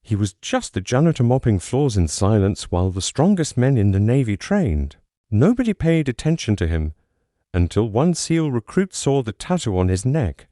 He was just the janitor mopping floors in silence while the strongest men in the Navy trained. Nobody paid attention to him until one SEAL recruit saw the tattoo on his neck,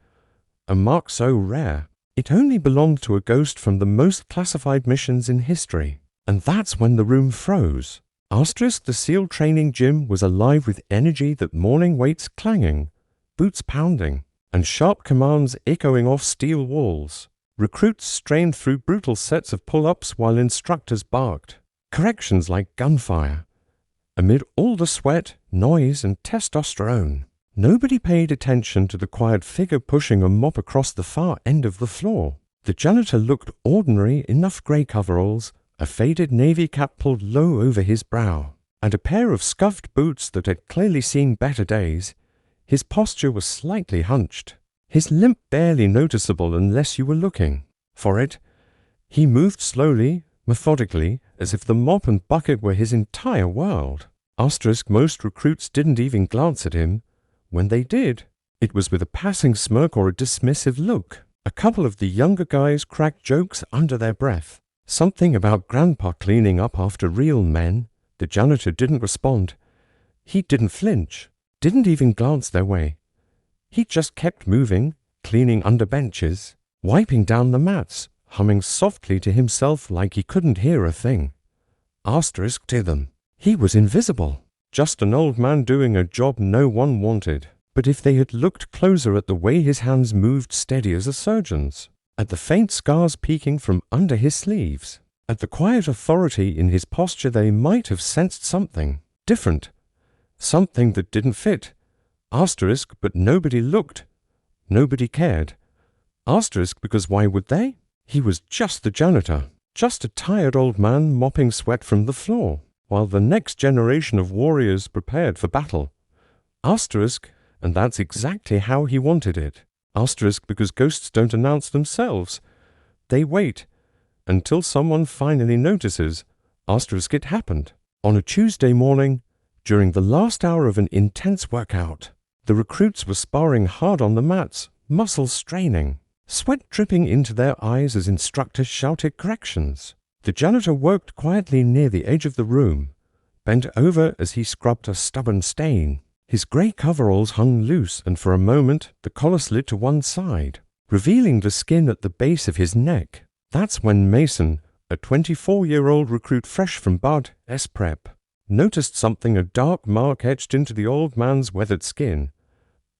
a mark so rare. It only belonged to a ghost from the most classified missions in history. And that's when the room froze. Asterisk, the SEAL training gym was alive with energy that morning weights clanging, boots pounding, and sharp commands echoing off steel walls. Recruits strained through brutal sets of pull-ups while instructors barked. Corrections like gunfire. Amid all the sweat, noise, and testosterone, nobody paid attention to the quiet figure pushing a mop across the far end of the floor. The janitor looked ordinary enough grey coveralls, a faded navy cap pulled low over his brow, and a pair of scuffed boots that had clearly seen better days. His posture was slightly hunched, his limp barely noticeable unless you were looking for it. He moved slowly, methodically, as if the mop and bucket were his entire world. Asterisk, most recruits didn't even glance at him. When they did, it was with a passing smirk or a dismissive look. A couple of the younger guys cracked jokes under their breath. Something about Grandpa cleaning up after real men. The janitor didn't respond. He didn't flinch, didn't even glance their way. He just kept moving, cleaning under benches, wiping down the mats, humming softly to himself like he couldn't hear a thing. Asterisk to them. He was invisible, just an old man doing a job no one wanted. But if they had looked closer at the way his hands moved steady as a surgeon's, at the faint scars peeking from under his sleeves, at the quiet authority in his posture, they might have sensed something different, something that didn't fit. Asterisk, but nobody looked. Nobody cared. Asterisk, because why would they? He was just the janitor, just a tired old man mopping sweat from the floor, while the next generation of warriors prepared for battle. Asterisk, and that's exactly how he wanted it. Asterisk, because ghosts don't announce themselves. They wait until someone finally notices. Asterisk, it happened. On a Tuesday morning, during the last hour of an intense workout, the recruits were sparring hard on the mats, muscles straining, sweat dripping into their eyes as instructors shouted corrections. The janitor worked quietly near the edge of the room, bent over as he scrubbed a stubborn stain. His grey coveralls hung loose, and for a moment the collar slid to one side, revealing the skin at the base of his neck. That's when Mason, a 24-year-old recruit fresh from Bud S Prep, noticed something, a dark mark etched into the old man's weathered skin.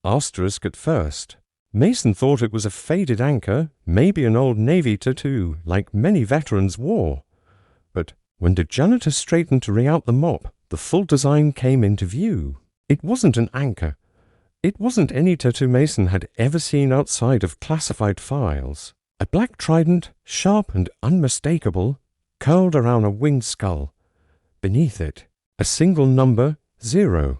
Asterisk at first. Mason thought it was a faded anchor, maybe an old Navy tattoo, like many veterans wore. But when the janitor straightened to wring out the mop, the full design came into view. It wasn't an anchor. It wasn't any tattoo Mason had ever seen outside of classified files. A black trident, sharp and unmistakable, curled around a winged skull. Beneath it, a single number, 0.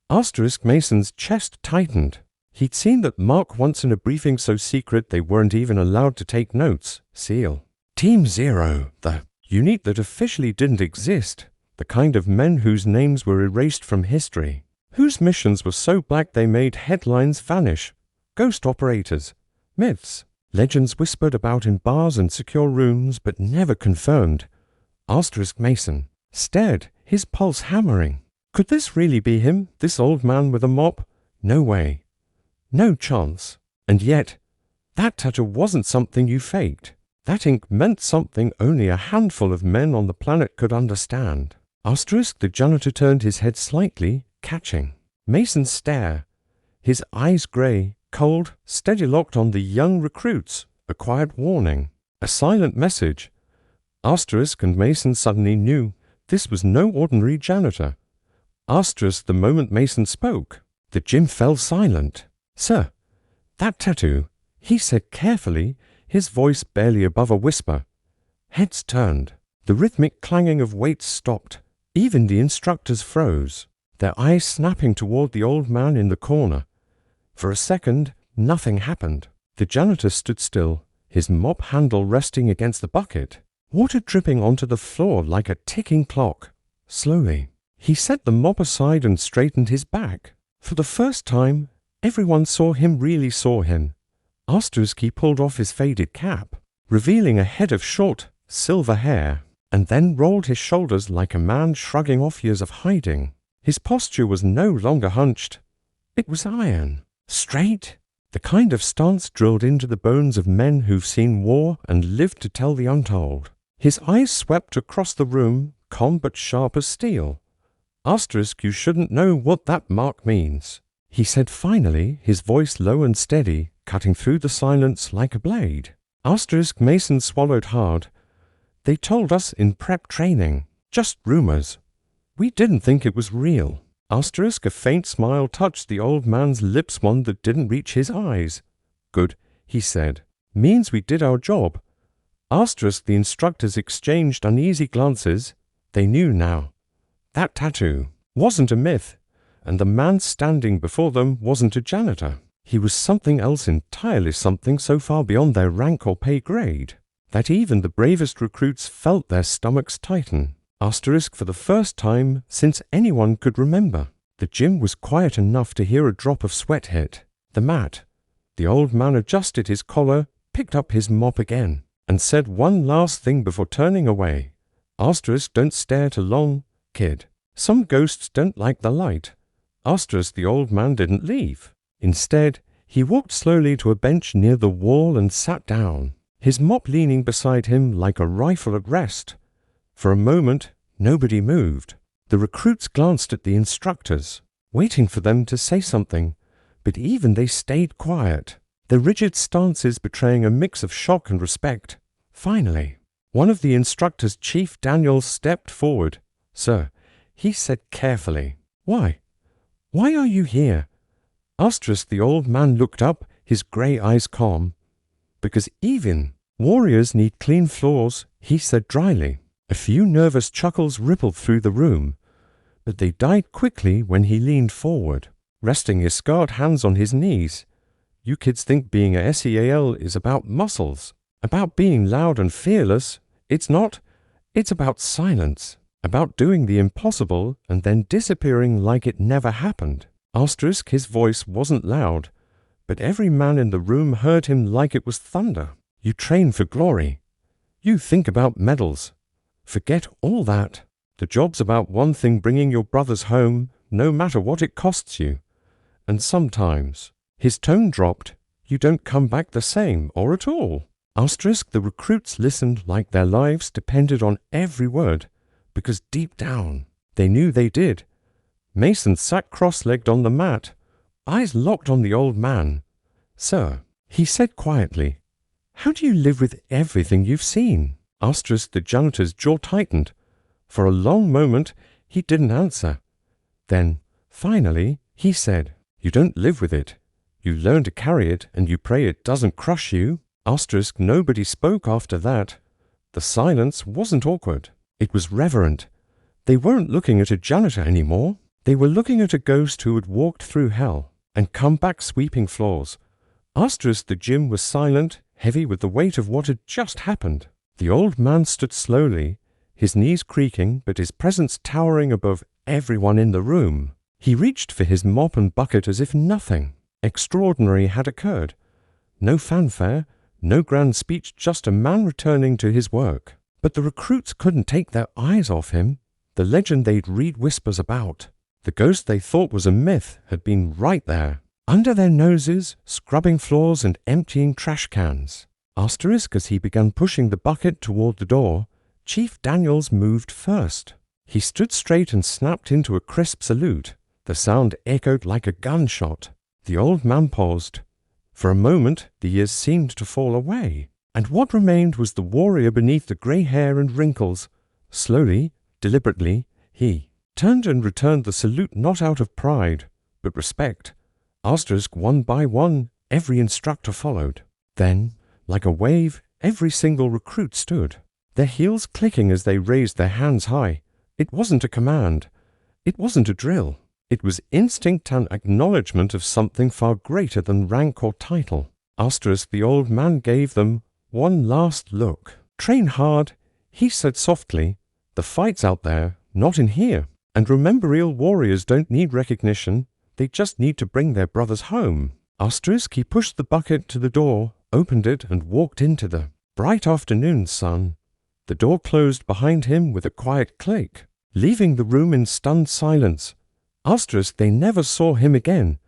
Asterisk, Mason's chest tightened. He'd seen that mark once in a briefing so secret they weren't even allowed to take notes. SEAL. Team 0, the unit that officially didn't exist. The kind of men whose names were erased from history, whose missions were so black they made headlines vanish. Ghost operators, myths, legends whispered about in bars and secure rooms but never confirmed. Asterisk, Mason stared, his pulse hammering. Could this really be him, this old man with a mop? No way. No chance. And yet, that tattoo wasn't something you faked. That ink meant something only a handful of men on the planet could understand. Asterisk, the janitor turned his head slightly, catching Mason's stare, his eyes grey, cold, steady locked on the young recruits, a quiet warning, a silent message. Asterisk and Mason suddenly knew this was no ordinary janitor. Asterisk, the moment Mason spoke, the gym fell silent. Sir, that tattoo, he said carefully, his voice barely above a whisper. Heads turned. The rhythmic clanging of weights stopped. Even the instructors froze, their eyes snapping toward the old man in the corner. For a second, nothing happened. The janitor stood still, his mop handle resting against the bucket, water dripping onto the floor like a ticking clock. Slowly, he set the mop aside and straightened his back. For the first time, everyone really saw him. Asterisk, he pulled off his faded cap, revealing a head of short, silver hair, and then rolled his shoulders like a man shrugging off years of hiding. His posture was no longer hunched. It was iron, straight, the kind of stance drilled into the bones of men who've seen war and lived to tell the untold. His eyes swept across the room, calm but sharp as steel. Asterisk, you shouldn't know what that mark means, he said finally, his voice low and steady, cutting through the silence like a blade. Asterisk, Mason swallowed hard. They told us in prep training. Just rumors. We didn't think it was real. Asterisk, a faint smile touched the old man's lips, one that didn't reach his eyes. Good, he said. Means we did our job. Asterisk, the instructors exchanged uneasy glances. They knew now. That tattoo wasn't a myth, and the man standing before them wasn't a janitor. He was something else entirely, something so far beyond their rank or pay grade that even the bravest recruits felt their stomachs tighten. Asterisk, for the first time since anyone could remember. The gym was quiet enough to hear a drop of sweat hit the mat. The old man adjusted his collar, picked up his mop again, and said one last thing before turning away. Asterisk, don't stare too long, kid. Some ghosts don't like the light. Asterisk, the old man didn't leave. Instead, he walked slowly to a bench near the wall and sat down, his mop leaning beside him like a rifle at rest. For a moment, nobody moved. The recruits glanced at the instructors, waiting for them to say something, but even they stayed quiet, their rigid stances betraying a mix of shock and respect. Finally, one of the instructors, Chief Daniels, stepped forward. Sir, he said carefully. Why? Why are you here? Asterisk, the old man looked up, his grey eyes calm. Because even warriors need clean floors, he said dryly. A few nervous chuckles rippled through the room, but they died quickly when he leaned forward, resting his scarred hands on his knees. You kids think being a SEAL is about muscles, about being loud and fearless. It's not. It's about silence, about doing the impossible and then disappearing like it never happened. Asterisk, his voice wasn't loud, but every man in the room heard him like it was thunder. You train for glory. You think about medals. Forget all that. The job's about one thing, bringing your brothers home, no matter what it costs you. And sometimes, his tone dropped, you don't come back the same, or at all. Asterisk, the recruits listened like their lives depended on every word, because deep down, they knew they did. Mason sat cross-legged on the mat, eyes locked on the old man. Sir, he said quietly, how do you live with everything you've seen? Asterisk, the janitor's jaw tightened. For a long moment, he didn't answer. Then, finally, he said, you don't live with it. You learn to carry it, and you pray it doesn't crush you. Asterisk, nobody spoke after that. The silence wasn't awkward. It was reverent. They weren't looking at a janitor anymore. They were looking at a ghost who had walked through hell and come back sweeping floors. Asterisk, the gym was silent, heavy with the weight of what had just happened. The old man stood slowly, his knees creaking, but his presence towering above everyone in the room. He reached for his mop and bucket as if nothing extraordinary had occurred. No fanfare, no grand speech, just a man returning to his work. But the recruits couldn't take their eyes off him. The legend they'd read whispers about, the ghost they thought was a myth, had been right there, under their noses, scrubbing floors and emptying trash cans. Asterisk, as he began pushing the bucket toward the door, Chief Daniels moved first. He stood straight and snapped into a crisp salute. The sound echoed like a gunshot. The old man paused. For a moment, the years seemed to fall away, and what remained was the warrior beneath the grey hair and wrinkles. Slowly, deliberately, he turned and returned the salute, not out of pride, but respect. Asterisk, one by one, every instructor followed. Then, like a wave, every single recruit stood, their heels clicking as they raised their hands high. It wasn't a command. It wasn't a drill. It was instinct and acknowledgement of something far greater than rank or title. Asterisk, the old man gave them one last look. Train hard, he said softly. The fight's out there, not in here. And remember, real warriors don't need recognition. They just need to bring their brothers home. Asterisk, he pushed the bucket to the door, opened it, and walked into the bright afternoon sun. The door closed behind him with a quiet click, leaving the room in stunned silence. Asterisk, they never saw him again.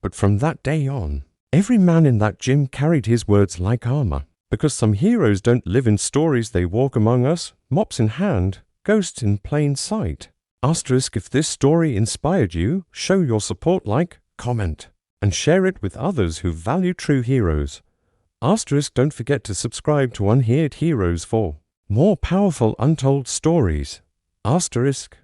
But from that day on, every man in that gym carried his words like armor. Because some heroes don't live in stories, they walk among us, mops in hand, ghosts in plain sight. Asterisk, if this story inspired you, show your support, like, comment, and share it with others who value true heroes. Asterisk, don't forget to subscribe to Unheard Heroes for more powerful untold stories. Asterisk.